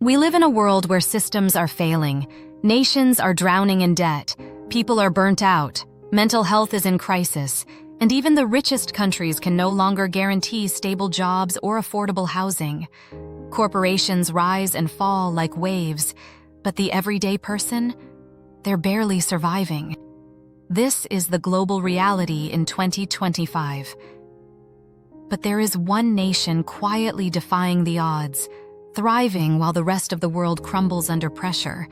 We live in a world where systems are failing, nations are drowning in debt, people are burnt out, mental health is in crisis, and even the richest countries can no longer guarantee stable jobs or affordable housing. Corporations rise and fall like waves, but the everyday person, they're barely surviving. This is the global reality in 2025. But there is one nation quietly defying the odds, thriving while the rest of the world crumbles under pressure,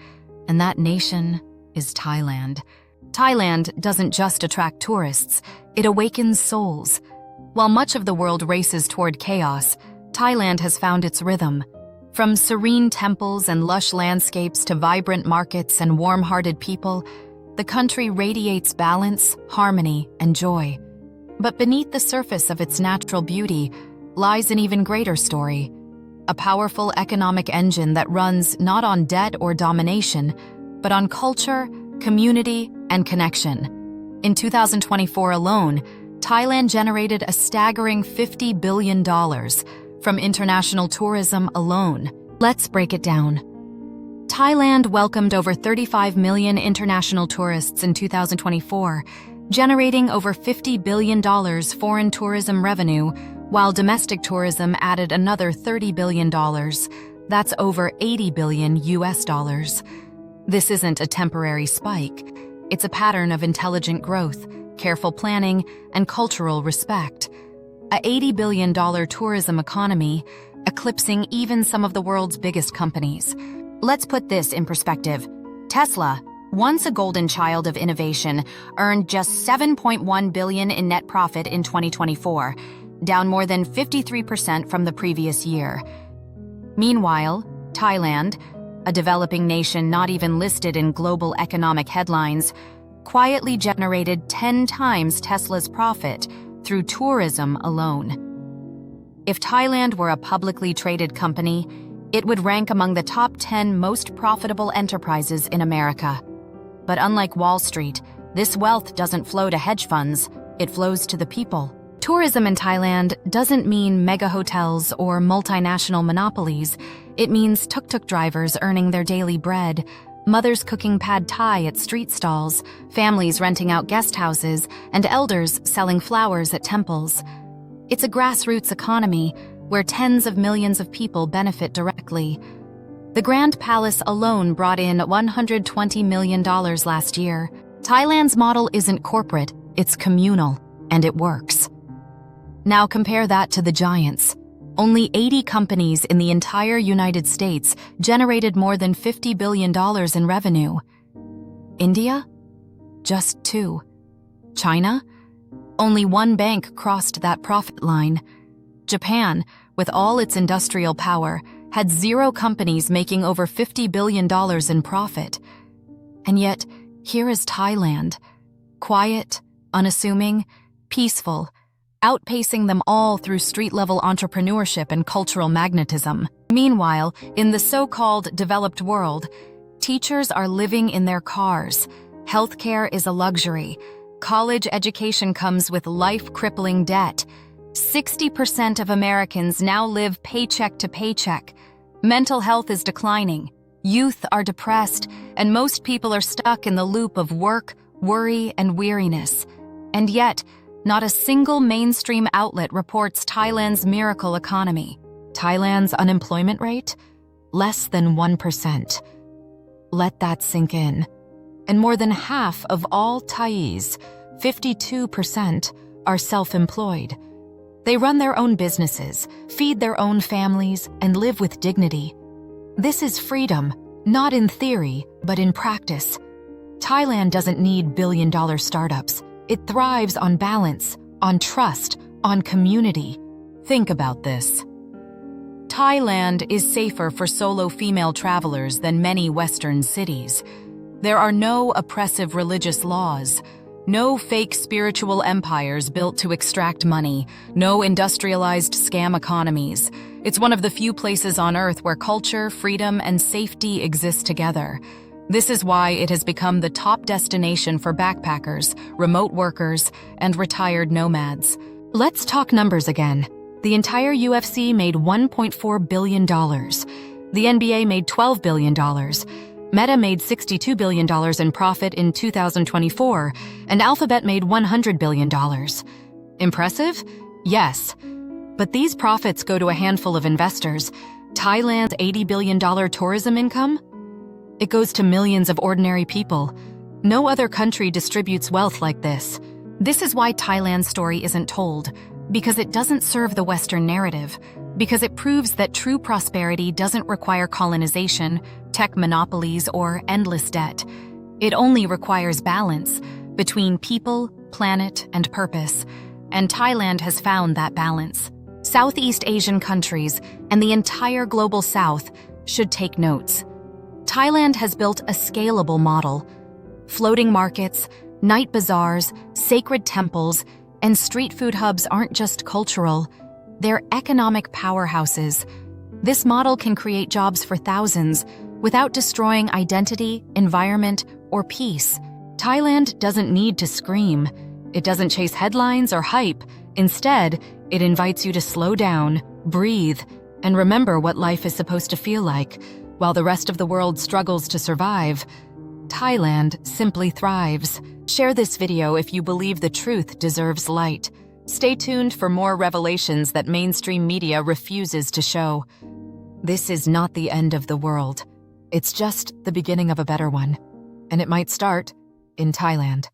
and that nation is Thailand. Thailand doesn't just attract tourists, it awakens souls. While much of the world races toward chaos, Thailand has found its rhythm. From serene temples and lush landscapes to vibrant markets and warm-hearted people, the country radiates balance, harmony, and joy. But beneath the surface of its natural beauty lies an even greater story. A powerful economic engine that runs not on debt or domination, but on culture, community, and connection. In 2024 alone, Thailand generated a staggering $50 billion from international tourism alone. Let's break it down. Thailand welcomed over 35 million international tourists in 2024, generating over $50 billion foreign tourism revenue, while domestic tourism added another $30 billion. That's over $80 billion US dollars. This isn't a temporary spike. It's a pattern of intelligent growth, careful planning, and cultural respect. A $80 billion tourism economy, eclipsing even some of the world's biggest companies. Let's put this in perspective. Tesla, once a golden child of innovation, earned just $7.1 billion in net profit in 2024, down more than 53% from the previous year. Meanwhile, Thailand, a developing nation not even listed in global economic headlines, quietly generated 10 times Tesla's profit through tourism alone. If Thailand were a publicly traded company, it would rank among the top 10 most profitable enterprises in America. But unlike Wall Street, this wealth doesn't flow to hedge funds, it flows to the people. Tourism in Thailand doesn't mean mega hotels or multinational monopolies. It means tuk-tuk drivers earning their daily bread, mothers cooking pad thai at street stalls, families renting out guest houses, and elders selling flowers at temples. It's a grassroots economy where tens of millions of people benefit directly. The Grand Palace alone brought in $120 million last year. Thailand's model isn't corporate, it's communal, and it works. Now compare that to the giants. Only 80 companies in the entire United States generated more than $50 billion in revenue. India? Just 2. China? Only 1 bank crossed that profit line. Japan, with all its industrial power, had 0 companies making over $50 billion in profit. And yet, here is Thailand, quiet, unassuming, peaceful, outpacing them all through street-level entrepreneurship and cultural magnetism. Meanwhile, in the so-called developed world, teachers are living in their cars, healthcare is a luxury, college education comes with life-crippling debt, 60% of Americans now live paycheck to paycheck, mental health is declining, youth are depressed, and most people are stuck in the loop of work, worry, and weariness. And yet, not a single mainstream outlet reports Thailand's miracle economy. Thailand's unemployment rate? Less than 1%. Let that sink in. And more than half of all Thais, 52%, are self-employed. They run their own businesses, feed their own families, and live with dignity. This is freedom, not in theory, but in practice. Thailand doesn't need billion-dollar startups. It thrives on balance, on trust, on community. Think about this. Thailand is safer for solo female travelers than many Western cities. There are no oppressive religious laws, no fake spiritual empires built to extract money, no industrialized scam economies. It's one of the few places on Earth where culture, freedom, and safety exist together. This is why it has become the top destination for backpackers, remote workers, and retired nomads. Let's talk numbers again. The entire UFC made $1.4 billion. The NBA made $12 billion. Meta made $62 billion in profit in 2024, and Alphabet made $100 billion. Impressive? Yes. But these profits go to a handful of investors. Thailand's $80 billion tourism income? It goes to millions of ordinary people. No other country distributes wealth like this. This is why Thailand's story isn't told, because it doesn't serve the Western narrative, because it proves that true prosperity doesn't require colonization, tech monopolies, or endless debt. It only requires balance between people, planet, and purpose. And Thailand has found that balance. Southeast Asian countries and the entire global South should take notes. Thailand has built a scalable model. Floating markets, night bazaars, sacred temples, and street food hubs aren't just cultural, they're economic powerhouses. This model can create jobs for thousands without destroying identity, environment, or peace. Thailand doesn't need to scream. It doesn't chase headlines or hype. Instead, it invites you to slow down, breathe, and remember what life is supposed to feel like. While the rest of the world struggles to survive, Thailand simply thrives. Share this video if you believe the truth deserves light. Stay tuned for more revelations that mainstream media refuses to show. This is not the end of the world. It's just the beginning of a better one. And it might start in Thailand.